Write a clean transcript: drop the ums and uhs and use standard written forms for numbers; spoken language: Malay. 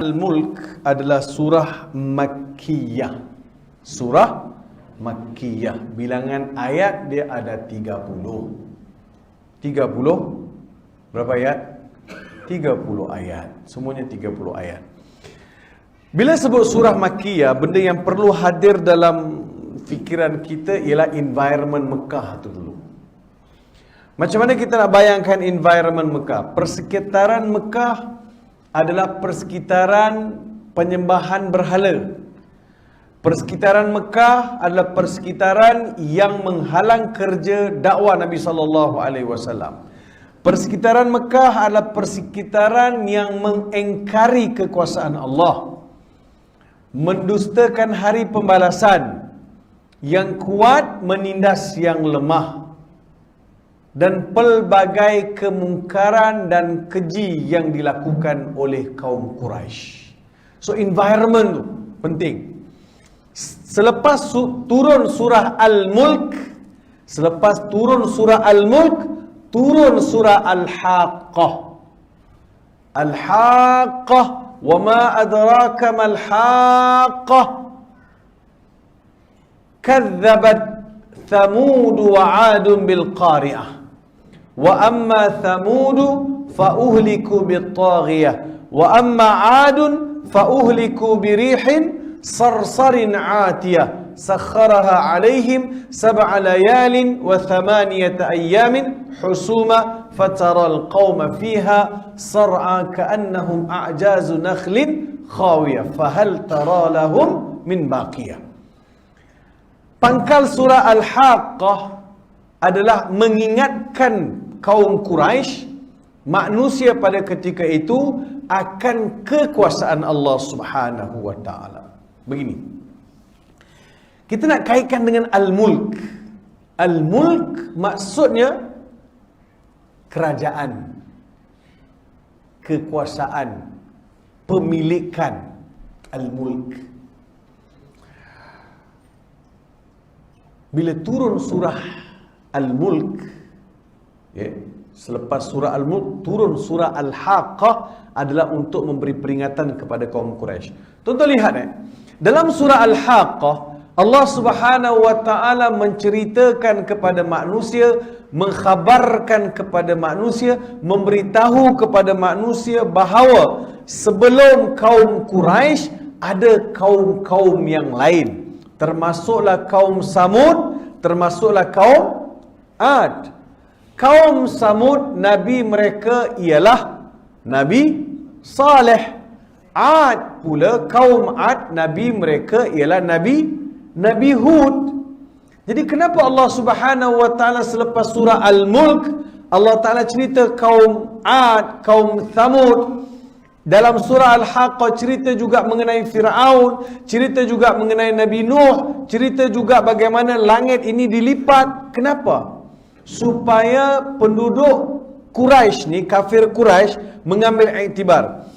Al-Mulk adalah surah Makkiyah. Surah Makkiyah. Bilangan ayat dia ada 30. 30 berapa ayat? 30 ayat. Semuanya 30 ayat. Bila sebut surah Makkiyah, benda yang perlu hadir dalam fikiran kita ialah environment Mekah tu dulu. Macam mana kita nak bayangkan environment Mekah? Persekitaran Mekah adalah persekitaran penyembahan berhala. Persekitaran Mekah adalah persekitaran yang menghalang kerja dakwah Nabi SAW. Persekitaran Mekah adalah persekitaran yang mengingkari kekuasaan Allah, mendustakan hari pembalasan, yang kuat menindas yang lemah, dan pelbagai kemungkaran dan keji yang dilakukan oleh kaum Quraisy. So environment tu penting. Selepas turun surah Al-Mulk, turun surah Al-Haqqah. Al-Haqqah, wa ma adraka mal Haqqah. Kadzabat Thamud wa 'Adun bil Qari'ah. Wa amma Thamud fa uhliku bit Taghiyah. Wa amma 'Adun fa uhliku bi rihin sarsarin 'atiyah sakharaha 'alaihim sab'a layalin wa thamaniyata ayyamin husuma fataral qauma fiha sar'a ka'annahum a'jazu nakhlin khawiyah fahal tara lahum min baqiyah. Pangkal surah Al-Haqqah adalah mengingatkan kaum Quraisy, manusia pada ketika itu, akan kekuasaan Allah Subhanahu wa taala. Begini. Kita nak kaitkan dengan Al-Mulk. Al-Mulk maksudnya kerajaan, kekuasaan, pemilikan. Al-Mulk. Bila turun surah Al-Mulk, selepas surah Al-Mulk, turun surah Al-Haqqah adalah untuk memberi peringatan kepada kaum Quraisy. Tuan-tuan lihat dalam surah Al-Haqqah, Allah Subhanahu wa taala menceritakan kepada manusia, mengkhabarkan kepada manusia, memberitahu kepada manusia bahawa sebelum kaum Quraisy ada kaum-kaum yang lain, termasuklah kaum Samud, termasuklah kaum Ad. Kaum Samud, nabi mereka ialah Nabi Saleh. Ad pula, kaum Ad, nabi mereka ialah Nabi Hud. Jadi kenapa Allah Subhanahu wa taala selepas surah Al-Mulk, Allah taala cerita kaum Ad, kaum Thamud. Dalam surah Al-Haqqah cerita juga mengenai Fir'aun, cerita juga mengenai Nabi Nuh, cerita juga bagaimana langit ini dilipat. Kenapa? Supaya penduduk Quraisy ni, kafir Quraisy, mengambil iktibar.